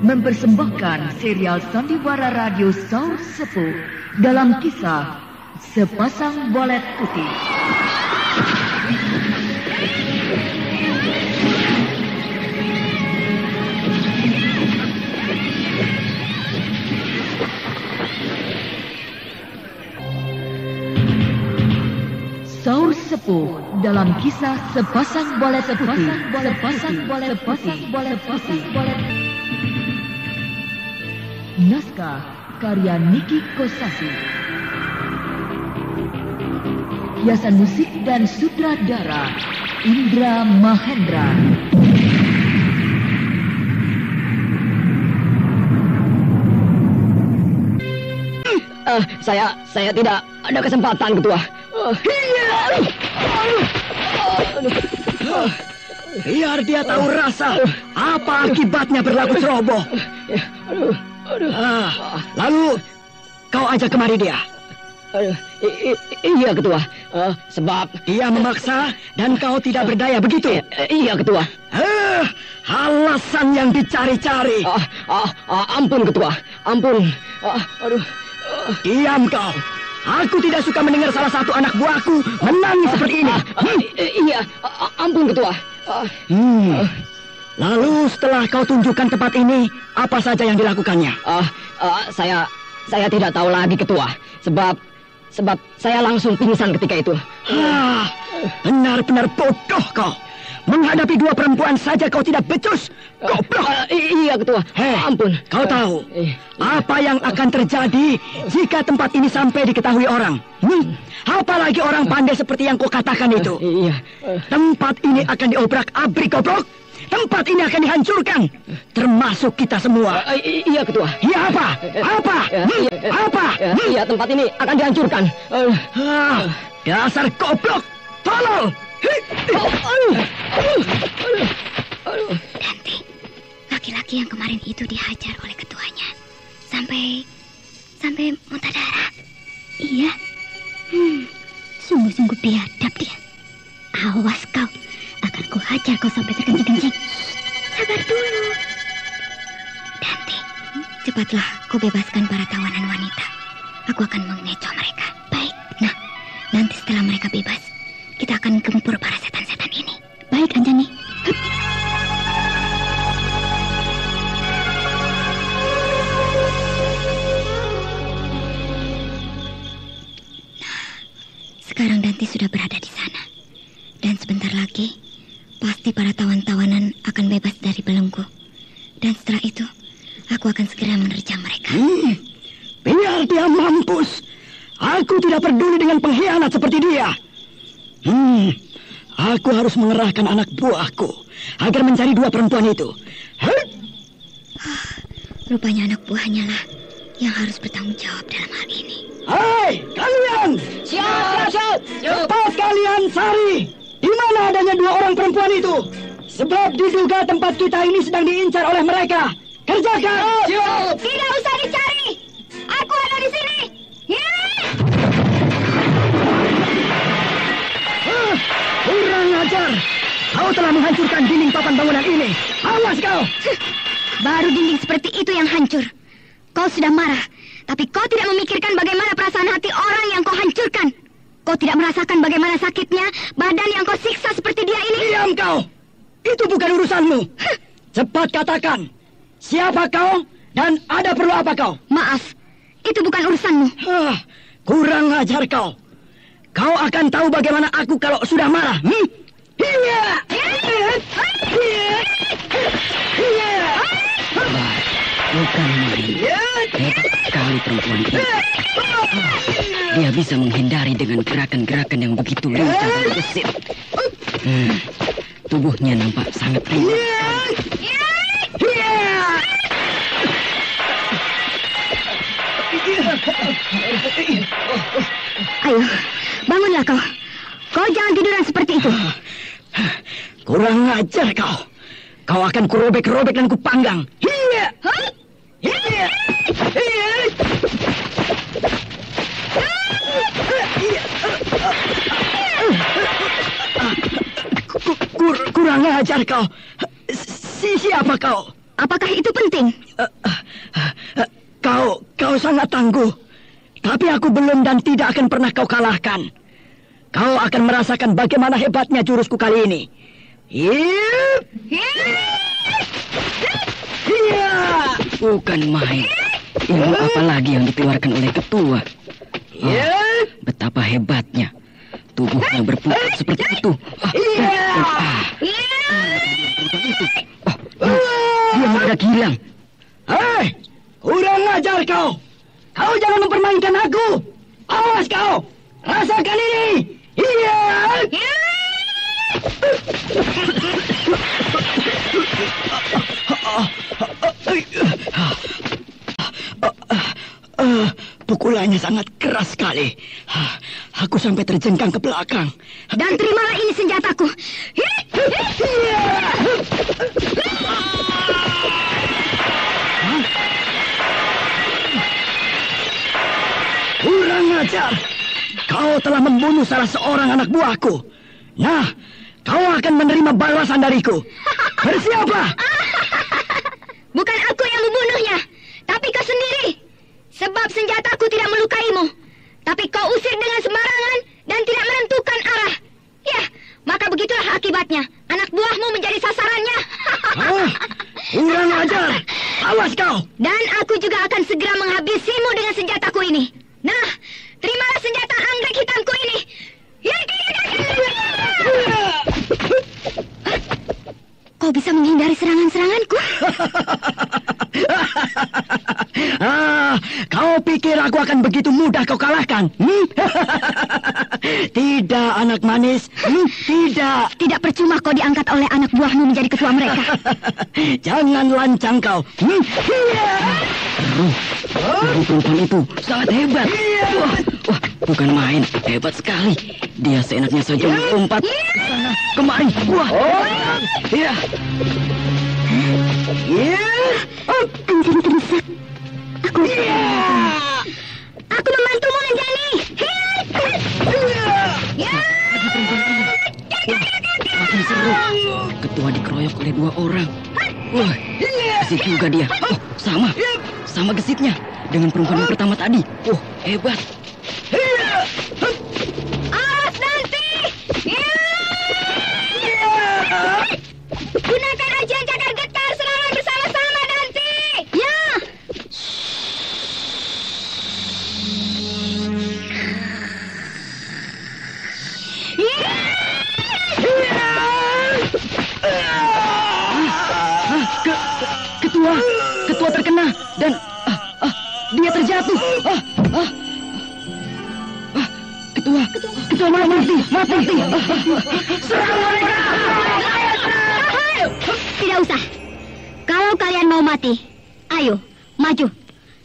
mempersembahkan serial Sandiwara Radio Saur Sepuh dalam kisah Sepasang Bolet Putih. Saur Sepuh dalam kisah Sepasang Bolet Putih. Naskah karya Niki Kosasi. Hiasan musik dan sutradara Indra Mahendra. Saya tidak ada kesempatan, Ketua. Biar dia tahu rasa apa akibatnya berlaku ceroboh. Lalu kau ajak kemari dia. Iya, Ketua. Sebab dia memaksa dan kau tidak berdaya, begitu? Iya, Ketua. Alasan yang dicari-cari. Ampun, Ketua. Ampun. Diam kau. Aku tidak suka mendengar salah satu anak buahku menangis seperti ini. Iya, ampun, Ketua. Lalu setelah kau tunjukkan tempat ini, apa saja yang dilakukannya? Saya tidak tahu lagi, Ketua. Sebab saya langsung pingsan ketika itu. Benar-benar bodoh kau. Menghadapi dua perempuan saja kau tidak becus. Goblok. Iya, Ketua. Ampun. Kau tahu apa yang akan terjadi jika tempat ini sampai diketahui orang? Apalagi orang pandai seperti yang kau katakan itu. Iya. Tempat ini akan diobrak-abrik, goblok. Tempat ini akan dihancurkan, termasuk kita semua. Iya, Ketua. Iya, apa? Apa? Iya, tempat ini akan dihancurkan. Dasar goblok. Tolol. Dante, laki-laki yang kemarin itu dihajar oleh ketuanya sampai muntah darah. Iya. Sungguh-sungguh biadab dia. Awas kau, akan kuhajar kau sampai terkencing-kencing. Sabar dulu. Dante, cepatlah kau bebaskan para tawanan wanita. Aku akan mengecoh mereka. Baik. Nah, nanti setelah mereka bebas, kita akan gempur para setan-setan ini. Baik, Anjani. Hup. Sekarang Dante sudah berada di sana. Dan sebentar lagi, pasti para tawan-tawanan akan bebas dari belenggu. Dan setelah itu, aku akan segera menerjang mereka. Biar dia mampus. Aku tidak peduli dengan pengkhianat seperti dia. Aku harus mengerahkan anak buahku agar mencari dua perempuan itu. Rupanya anak buahnya lah yang harus bertanggung jawab dalam hal ini. Hai, kalian! Siap. Cepat kalian cari di mana adanya dua orang perempuan itu. Sebab diduga tempat kita ini sedang diincar oleh mereka. Kerjakan! Siap. Tidak usah dicari. Aku ada di sini. Kurang ajar. Kau telah menghancurkan dinding papan bangunan ini. Awas kau! Baru dinding seperti itu yang hancur. Kau sudah marah, tapi kau tidak memikirkan bagaimana perasaan hati orang yang kau hancurkan. Kau tidak merasakan bagaimana sakitnya badan yang kau siksa seperti dia ini. Diam kau! Itu bukan urusanmu. Cepat katakan, siapa kau dan ada perlu apa kau? Maaf, itu bukan urusanmu. Kurang ajar kau. Kau akan tahu bagaimana aku kalau sudah marah. Bukan main. Hebat sekali perempuan itu. Dia bisa menghindari dengan gerakan-gerakan yang begitu lincah dan gesit. Tubuhnya nampak sangat ringan. Ayo, bangunlah kau. Kau jangan tiduran seperti itu. Kurang ajar kau. Kau akan kurobek-robek dan kupanggang. Kurang ajar kau. Siapa kau? Apakah itu penting? Kau sangat tangguh. Tapi aku belum dan tidak akan pernah kau kalahkan. Kau akan merasakan bagaimana hebatnya jurusku kali ini. Bukan main. Ilmu apa lagi yang dikeluarkan oleh ketua? Betapa hebatnya. Tubuhnya berputar seperti itu. Dia mendadak hilang. Hei, kurang ajar kau. Kau jangan mempermainkan aku. Awas kau. Rasakan ini. Pukulannya sangat keras sekali. Aku sampai terjengkang ke belakang. Dan terimalah ini senjataku. Kurang ajar. Kau telah membunuh salah seorang anak buahku. Nah, kau akan menerima balasan dariku. Bersiaplah. Bukan aku yang membunuhnya, tapi kau sendiri. Sebab senjataku tidak melukaimu, tapi kau usir dengan sembarangan dan tidak menentukan arah. Ya, maka begitulah akibatnya. Anak buahmu menjadi sasarannya. Kurang ajar. Awas kau. Dan aku juga akan segera menghabisimu dengan senjataku ini. Nah, terimalah senjata anggrek hitamku ini. Kau bisa menghindari serangan-seranganku? Kau pikir aku akan begitu mudah kau kalahkan? Tidak, anak manis. Tidak. Tidak percuma kau diangkat oleh anak buahmu menjadi ketua mereka. Jangan lancang kau. Perempuan itu sangat hebat. Wah, bukan main. Hebat sekali. Dia seenaknya saja melompat ke sana, kemari. Wah. Anjani terdesak. Aku membantumu, Anjani. Makin seru. Ketua dikeroyok oleh 2 orang. Wah, gesit juga dia. Oh, sama gesitnya dengan perempuan yang pertama tadi. Oh, hebat. Awas nanti. Gunakan ajian cakar getar serangan bersama-sama nanti. Ya. Ketua terkena dan dia terjatuh. Ketua mati. Serang mereka. Tidak usah. Kalau kalian mau mati, ayo, maju.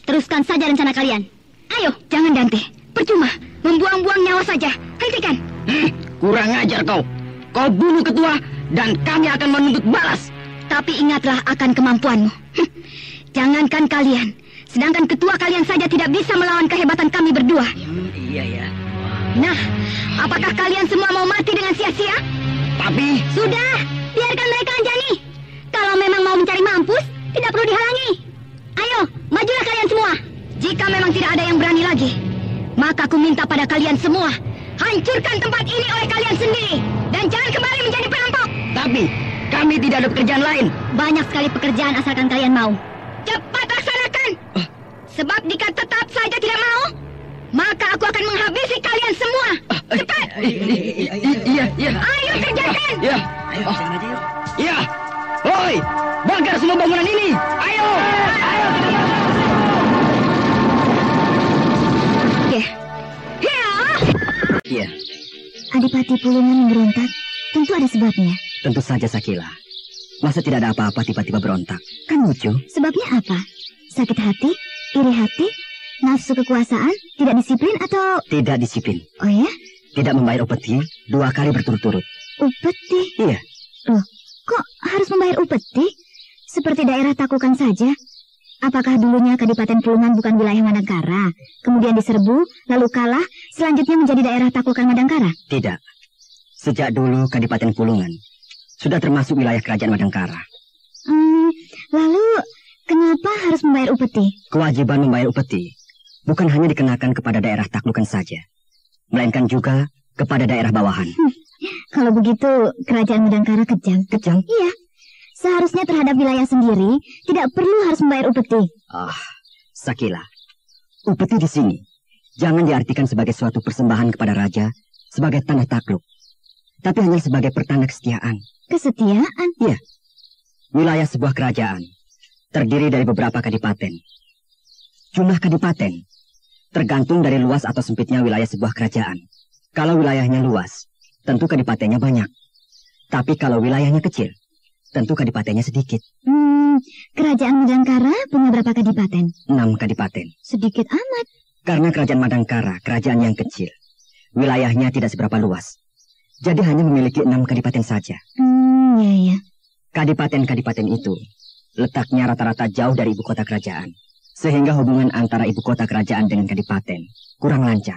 Teruskan saja rencana kalian. Ayo, jangan Dante. Percuma, membuang-buang nyawa saja. Hentikan. Kurang ajar kau. Kau bunuh ketua dan kami akan menuntut balas. Tapi ingatlah akan kemampuanmu. Jangankan kalian, sedangkan ketua kalian saja tidak bisa melawan kehebatan kami berdua. Iya ya. Nah, apakah kalian semua mau mati dengan sia-sia? Tapi sudah, biarkan mereka, Anjani. Kalau memang mau mencari mampus, tidak perlu dihalangi. Ayo, majulah kalian semua. Jika memang tidak ada yang berani lagi, maka aku minta pada kalian semua, hancurkan tempat ini oleh kalian sendiri dan jangan kembali menjadi perampok. Tapi kami tidak ada pekerjaan lain. Banyak sekali pekerjaan asalkan kalian mau. Cepat laksanakan. Sebab jika tetap saja tidak mau, maka aku akan menghabisi kalian semua. Cepat. Iya. Ayo kerjakan. Iya. Iya. Hoi, bakar semua bangunan ini. Ayo. Iya. Adipati Pulungan memberontak, tentu ada sebabnya. Tentu saja, Sakila. Masa tidak ada apa-apa tiba-tiba berontak? Kan lucu. Sebabnya apa? Sakit hati? Iri hati? Nafsu kekuasaan? Tidak disiplin atau... Tidak disiplin. Oh ya? Tidak membayar upeti 2 kali berturut-turut. Upeti? Iya. Loh, kok harus membayar upeti? Seperti daerah Takukan saja. Apakah dulunya Kadipaten Pulungan bukan wilayah Madangkara, kemudian diserbu, lalu kalah, selanjutnya menjadi daerah Takukan Madangkara? Tidak. Sejak dulu Kadipaten Pulungan sudah termasuk wilayah kerajaan Madangkara. Lalu Mengapa harus membayar upeti? Kewajiban membayar upeti bukan hanya dikenakan kepada daerah taklukan saja, melainkan juga kepada daerah bawahan. Kalau begitu, kerajaan Madangkara kejam. Kejam? Iya. Seharusnya terhadap wilayah sendiri tidak perlu harus membayar upeti. Sakila, upeti di sini jangan diartikan sebagai suatu persembahan kepada raja sebagai tanda takluk, tapi hanya sebagai pertanda kesetiaan. Kesetiaan? Iya. Wilayah sebuah kerajaan terdiri dari beberapa kadipaten. Jumlah kadipaten tergantung dari luas atau sempitnya wilayah sebuah kerajaan. Kalau wilayahnya luas, tentu kadipatennya banyak. Tapi kalau wilayahnya kecil, tentu kadipatennya sedikit. Kerajaan Madangkara punya berapa kadipaten? 6 kadipaten. Sedikit amat. Karena kerajaan Madangkara, kerajaan yang kecil, wilayahnya tidak seberapa luas. Jadi hanya memiliki 6 kadipaten saja. Iya. Kadipaten-kadipaten itu letaknya rata-rata jauh dari ibu kota kerajaan. Sehingga hubungan antara ibu kota kerajaan dengan kadipaten kurang lancar.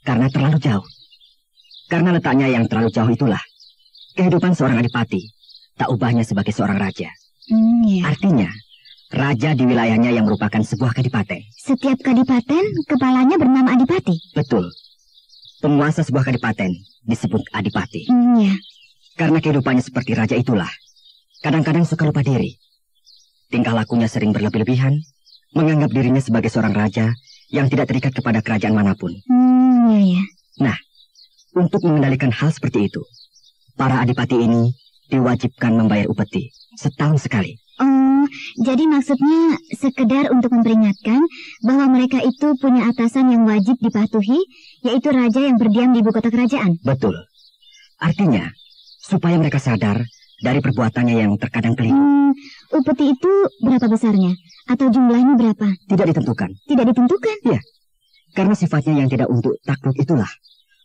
Karena terlalu jauh. Karena letaknya yang terlalu jauh itulah, kehidupan seorang adipati tak ubahnya sebagai seorang raja. Artinya, raja di wilayahnya yang merupakan sebuah kadipaten. Setiap kadipaten, kepalanya bernama adipati? Betul. Penguasa sebuah kadipaten disebut adipati. Iya. Karena kehidupannya seperti raja itulah, kadang-kadang suka lupa diri. Tingkah lakunya sering berlebih-lebihan, menganggap dirinya sebagai seorang raja yang tidak terikat kepada kerajaan manapun. Iya. Nah, untuk mengendalikan hal seperti itu, para adipati ini diwajibkan membayar upeti setahun sekali. Jadi maksudnya sekedar untuk memperingatkan bahwa mereka itu punya atasan yang wajib dipatuhi, yaitu raja yang berdiam di ibu kota kerajaan. Betul. Artinya, supaya mereka sadar dari perbuatannya yang terkadang keliru. Upeti itu berapa besarnya? Atau jumlahnya berapa? Tidak ditentukan. Tidak ditentukan? Iya. Karena sifatnya yang tidak untuk takluk itulah,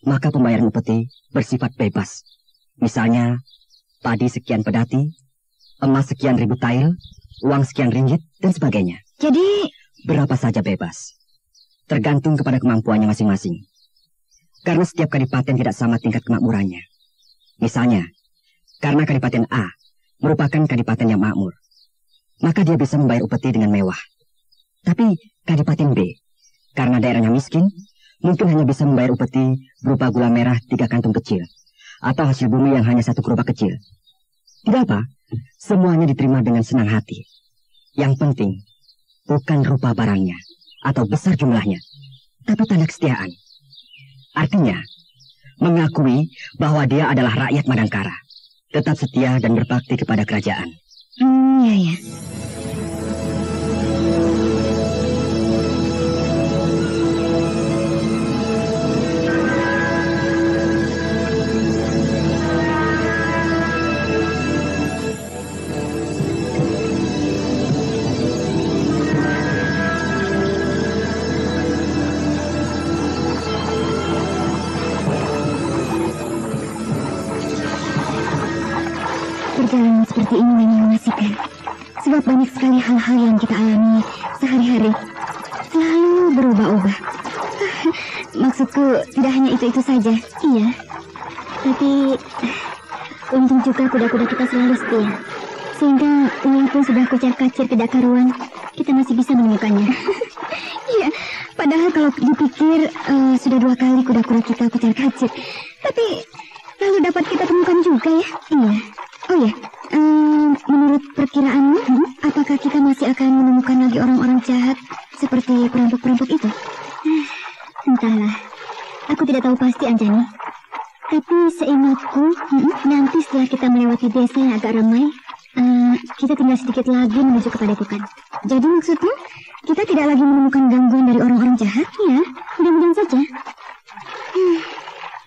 maka pembayaran upeti bersifat bebas. Misalnya, padi sekian pedati, emas sekian ribu tael, uang sekian ringgit, dan sebagainya. Jadi, berapa saja bebas. Tergantung kepada kemampuannya masing-masing. Karena setiap kadipaten tidak sama tingkat kemakmurannya. Misalnya, karena kadipaten A merupakan kadipaten yang makmur, maka dia bisa membayar upeti dengan mewah. Tapi kadipaten B, karena daerahnya miskin, mungkin hanya bisa membayar upeti berupa gula merah 3 kantung kecil, atau hasil bumi yang hanya 1 gerobak kecil. Tidak apa, semuanya diterima dengan senang hati. Yang penting, bukan rupa barangnya, atau besar jumlahnya, tapi tanda kesetiaan. Artinya, mengakui bahwa dia adalah rakyat Madangkara, tetap setia dan berbakti kepada kerajaan. Iya. Perjalanan seperti ini memang mengasihkan. Sebab banyak sekali hal-hal yang kita alami sehari-hari. Selalu berubah-ubah. Maksudku tidak hanya itu-itu saja. Iya. Tapi untung juga kuda-kuda kita selalu setia. Sehingga walaupun sudah kucar-kacir tidak karuan, kita masih bisa menemukannya. Iya. Padahal kalau dipikir sudah 2 kali kuda-kuda kita kucar-kacir. Tapi lalu dapat kita temukan juga ya. Iya. Oh ya, menurut perkiraanmu, apakah kita masih akan menemukan lagi orang-orang jahat seperti perampok-perampok itu? Entahlah, aku tidak tahu pasti, Anjani. Tapi seingatku, nanti setelah kita melewati desa yang agak ramai, kita tinggal sedikit lagi menuju ke padepokan. Jadi maksudmu, kita tidak lagi menemukan gangguan dari orang-orang jahat? Ya, mudah-mudahan saja.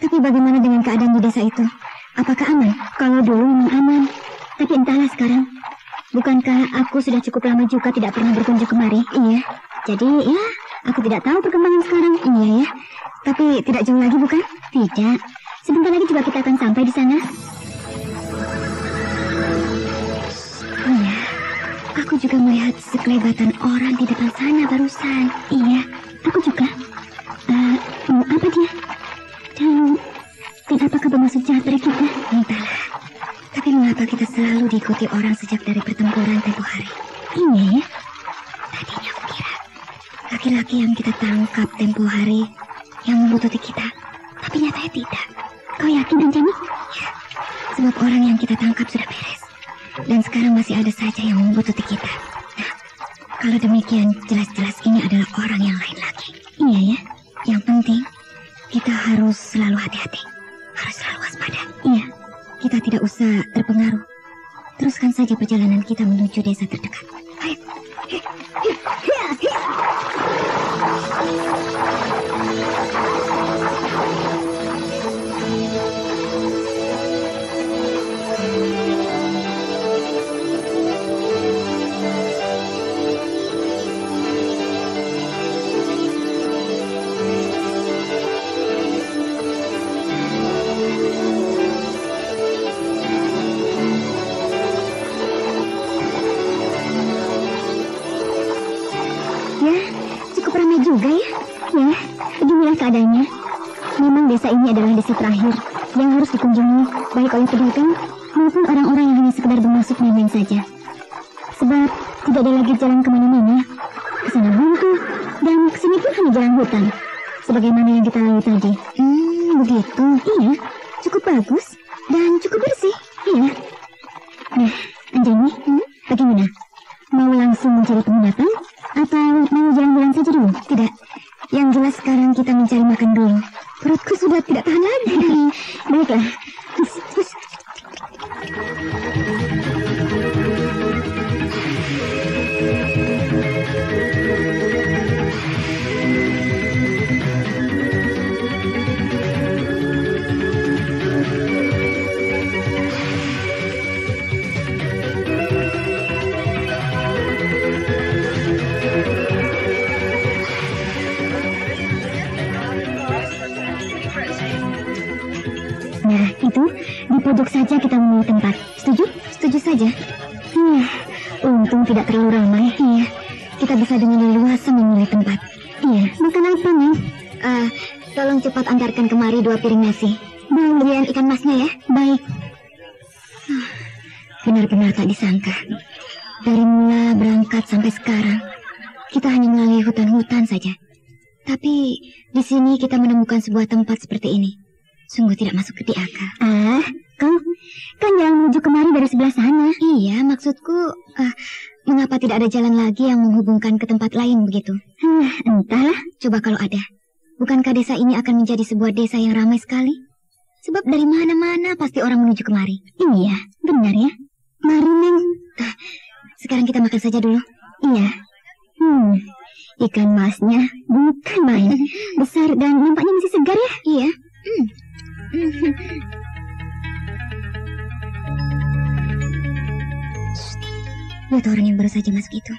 Tapi bagaimana dengan keadaan di desa itu? Apakah aman? Kalau dulu memang aman. Tapi entahlah sekarang. Bukankah aku sudah cukup lama juga tidak pernah berkunjung kemari? Iya. Jadi ya, aku tidak tahu perkembangan sekarang. Iya ya. Tapi tidak jauh lagi bukan? Tidak. Sebentar lagi juga kita akan sampai di sana. Iya. Aku juga melihat sekelebatan orang di depan sana barusan. Iya. Aku juga. Apa dia? Dan apakah bermaksud jahat dari kita? Entahlah. Tapi mengapa kita selalu diikuti orang sejak dari pertempuran tempoh hari? Ini ya. laki-laki yang kita tangkap tempo hari yang membuntuti kita. Tapi nyatanya tidak. Kau yakin, Anjani? Ya, sebab orang yang kita tangkap sudah beres. Dan sekarang masih ada saja yang membuntuti kita. Nah, kalau demikian, jelas-jelas ini adalah orang yang lain lagi. Iya ya. Yang penting, kita harus selalu hati-hati. Harus selalu waspada. Iya, kita tidak usah terpengaruh. Teruskan saja perjalanan kita menuju desa terdekat. Ayo. Juga ya? Ya, beginilah keadaannya. Memang desa ini adalah desa terakhir yang harus dikunjungi baik oleh pedagang maupun orang-orang yang hanya sekedar bermaksud main-main saja. Sebab tidak ada lagi jalan kemana-mana. Kesana buntu dan kesini pun hanya jalan hutan. Sebagaimana yang kita lalui tadi. Begitu. Iya, cukup bagus dan cukup bersih. Iya. Nah, Anjani, bagaimana? Mau langsung mencari penginapan? Atau mau jalan-jalan saja dulu? Tidak. Yang jelas sekarang kita mencari makan dulu. Perutku sudah tidak tahan lagi. Baiklah. Nah, itu di pojok saja kita memilih tempat. Setuju? Setuju saja. Untung tidak terlalu ramai. Iya, kita bisa dengan leluasa memilih tempat. Iya, makan apa, Neng? Tolong cepat antarkan kemari 2 piring nasi. Bagian ikan masnya ya. Baik. Benar-benar tak disangka. Dari mula berangkat sampai sekarang, kita hanya melalui hutan-hutan saja. Tapi di sini kita menemukan sebuah tempat seperti ini. Sungguh tidak masuk di akal. Kau kan jalan menuju kemari dari sebelah sana. Iya, maksudku, mengapa tidak ada jalan lagi yang menghubungkan ke tempat lain begitu? Entahlah. Coba kalau ada. Bukankah desa ini akan menjadi sebuah desa yang ramai sekali? Sebab dari mana-mana pasti orang menuju kemari. Iya, benar ya. Mari, Neng. Sekarang kita makan saja dulu. Iya. Ikan masnya bukan main. Besar dan nampaknya masih segar ya. Iya. Lihat orang yang baru saja masuk itu.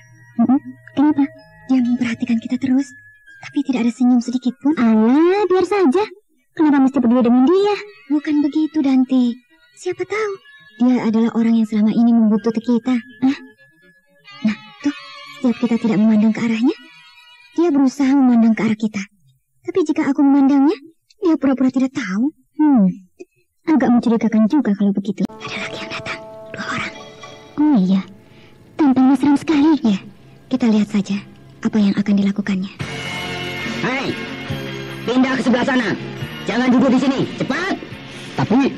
Kenapa? Dia memperhatikan kita terus, tapi tidak ada senyum sedikit pun. Alah, biar saja. Kenapa mesti peduli dengan dia? Bukan begitu, Danti. Siapa tahu dia adalah orang yang selama ini membuntuti kita. Nah, tuh, setiap kita tidak memandang ke arahnya, dia berusaha memandang ke arah kita. Tapi jika aku memandangnya, dia pura-pura tidak tahu. Agak mencurigakan juga kalau begitu. Ada lagi yang datang, 2 orang. Oh iya, tampaknya seram sekali. Ya, kita lihat saja apa yang akan dilakukannya. Hei, pindah ke sebelah sana. Jangan duduk di sini, cepat. Tapi,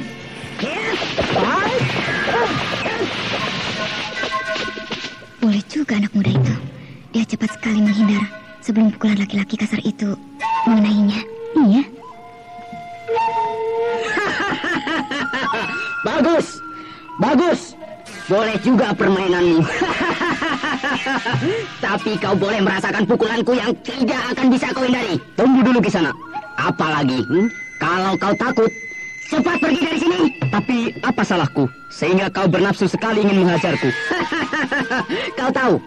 boleh juga anak muda itu. Dia cepat sekali menghindar sebelum pukulan laki-laki kasar itu mengenainya. Iya. Bagus, bagus. Boleh juga permainanmu. Tapi kau boleh merasakan pukulanku yang tidak akan bisa kau hindari. Tunggu dulu Kisana. Apalagi, kalau kau takut, cepat pergi dari sini. Tapi apa salahku sehingga kau bernafsu sekali ingin menghajarku? Kau tahu,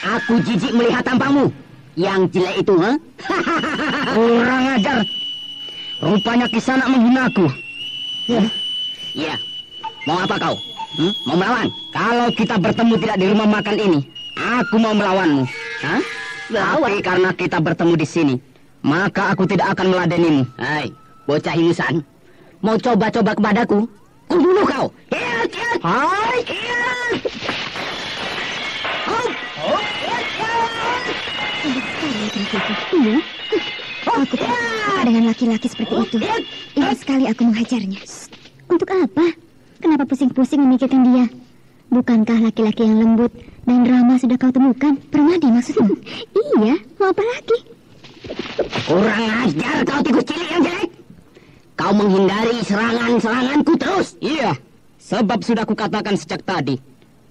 aku jijik melihat tampangmu yang jelek itu, Kurang ajar. Rupanya Kisana menghinaku. Ya. Mau apa kau? Mau melawan? Kalau kita bertemu tidak di rumah makan ini, aku mau melawanmu. Tapi karena kita bertemu di sini, maka aku tidak akan meladenimu. Hai, bocah ingusan. Mau coba-coba kepadaku? Kubunuh kau. Hai. Iya. Aku tidak suka dengan laki-laki seperti itu. Ingin sekali aku menghajarnya. Untuk apa? Kenapa pusing-pusing memikirkan dia? Bukankah laki-laki yang lembut dan ramah sudah kau temukan? Permadi maksudmu? Iya, mau apa lagi? Kurang ajar kau tikus cilik yang jelek. Kau menghindari serangan-seranganku terus. Iya, sebab sudah kukatakan sejak tadi.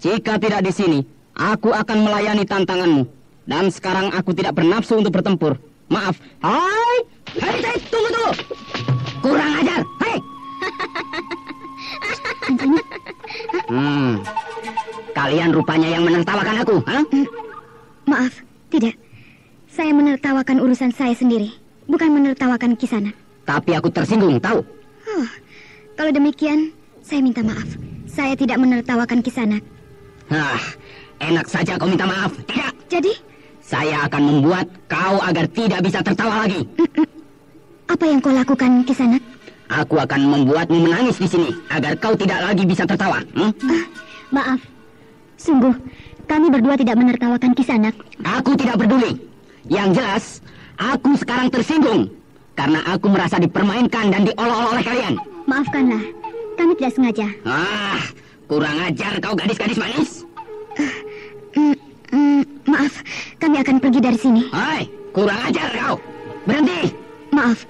Jika tidak di sini, aku akan melayani tantanganmu. Dan sekarang aku tidak bernafsu untuk bertempur. Maaf. Hai, tunggu. Kurang ajar, hei. Kalian rupanya yang menertawakan aku, ha? Maaf, tidak. Saya menertawakan urusan saya sendiri, bukan menertawakan Kisanak. Tapi aku tersinggung, tahu? Oh, kalau demikian, saya minta maaf. Saya tidak menertawakan Kisanak. Enak saja kau minta maaf. Tidak. Jadi? Saya akan membuat kau agar tidak bisa tertawa lagi. Apa yang kau lakukan, Kisanak? Aku akan membuatmu menangis di sini agar kau tidak lagi bisa tertawa. Maaf, sungguh kami berdua tidak menertawakan Kisanak. Aku tidak peduli. Yang jelas, aku sekarang tersinggung karena aku merasa dipermainkan dan diolok-olok oleh kalian. Maafkanlah, kami tidak sengaja. Kurang ajar kau gadis-gadis manis. Maaf, kami akan pergi dari sini. Hai, kurang ajar kau. Berhenti. Maaf,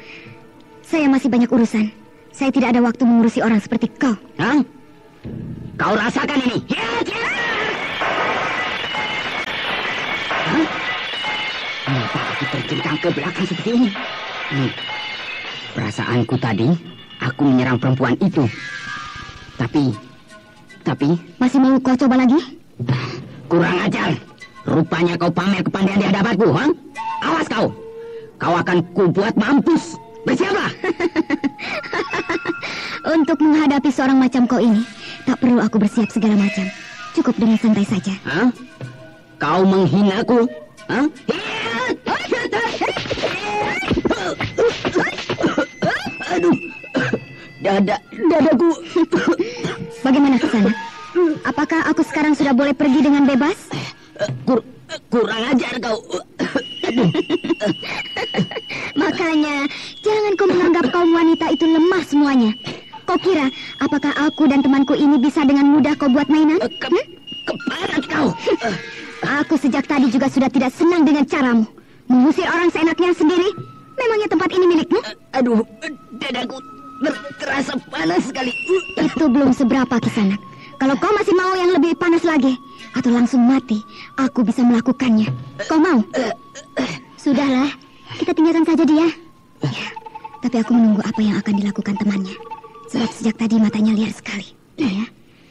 saya masih banyak urusan. Saya tidak ada waktu mengurusi orang seperti kau. Kau rasakan ini. Kenapa aku terjengkang ke belakang seperti ini? Perasaanku tadi, aku menyerang perempuan itu. Tapi... Masih mau kau coba lagi? Kurang ajar. Rupanya kau pamer kepandaian di hadapanku, Awas kau. Kau akan kubuat mampus. Bersiaplah. Untuk menghadapi seorang macam kau ini, tak perlu aku bersiap segala macam. Cukup dengan santai saja. Kau menghinaku? Aduh, dadaku. Bagaimana Kisanak? Apakah aku sekarang sudah boleh pergi dengan bebas? Kurang ajar kau. Makanya, jangan kau menganggap kaum wanita itu lemah semuanya. Kau kira, apakah aku dan temanku ini bisa dengan mudah kau buat mainan? Keparat kau. Aku sejak tadi juga sudah tidak senang dengan caramu. Mengusir orang seenaknya sendiri. Memangnya tempat ini milikmu? Aduh, dadaku terasa panas sekali. Itu belum seberapa, Kisanak. Kalau kau masih mau yang lebih panas lagi, atau langsung mati, aku bisa melakukannya. Kau mau? Sudahlah, kita tinggalkan saja dia. Ya, tapi aku menunggu apa yang akan dilakukan temannya. Sebab sejak tadi matanya liar sekali. Ya,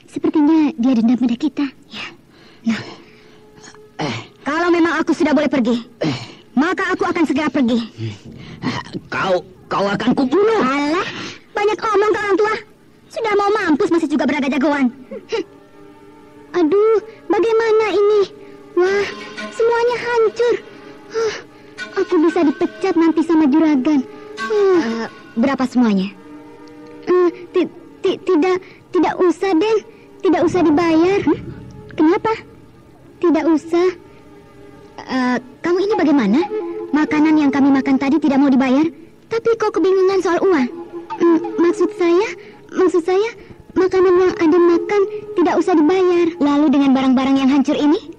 sepertinya dia dendam pada kita. Ya. Nah, kalau memang aku sudah boleh pergi, maka aku akan segera pergi. Kau akan kubunuh. Alah, banyak omong ke orang tua. Sudah mau mampus masih juga beragak jagoan. Aduh, bagaimana ini? Wah, semuanya hancur. Aku bisa dipecat nanti sama juragan. Berapa semuanya? Tidak usah, Den. Tidak usah dibayar. Kenapa? Tidak usah. Kamu ini bagaimana? Makanan yang kami makan tadi tidak mau dibayar, tapi kau kebingungan soal uang. Maksud saya, makanan yang Aden makan tidak usah dibayar. Lalu dengan barang-barang yang hancur ini?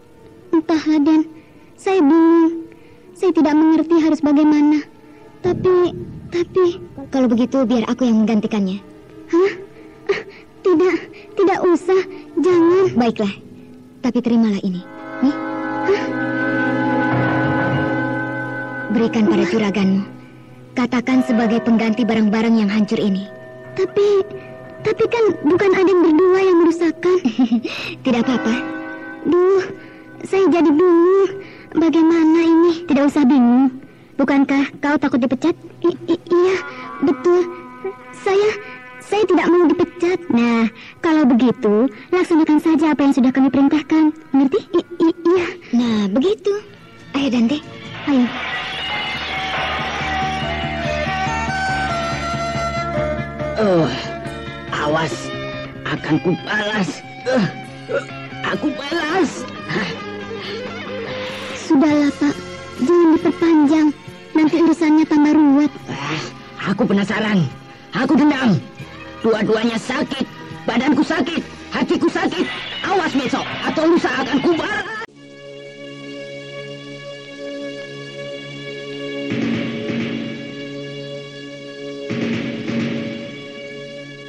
Entahlah, Den. Saya bingung. Saya tidak mengerti harus bagaimana. Tapi kalau begitu biar aku yang menggantikannya. Hah? Tidak usah. Jangan. Baiklah. Tapi terimalah ini. Nih. Berikan pada juraganmu. Katakan sebagai pengganti barang-barang yang hancur ini. Tapi kan bukan Aden berdua yang merusakkan. Tidak apa-apa. Duh, saya jadi bingung. Bagaimana ini? Tidak usah bingung. Bukankah kau takut dipecat? Iya, betul. Saya tidak mau dipecat. Nah, kalau begitu, laksanakan saja apa yang sudah kami perintahkan. Ngerti? Iya. Nah, begitu. Ayo, Dante. Ayo. Awas, akan kubalas. Aku balas. Sudahlah, Pak. Jangan diperpanjang. nanti urusannya tambah ruwet. Aku penasaran. Aku dendam. Dua-duanya sakit. Badanku sakit. Hatiku sakit. Awas besok atau lusa akan kubara.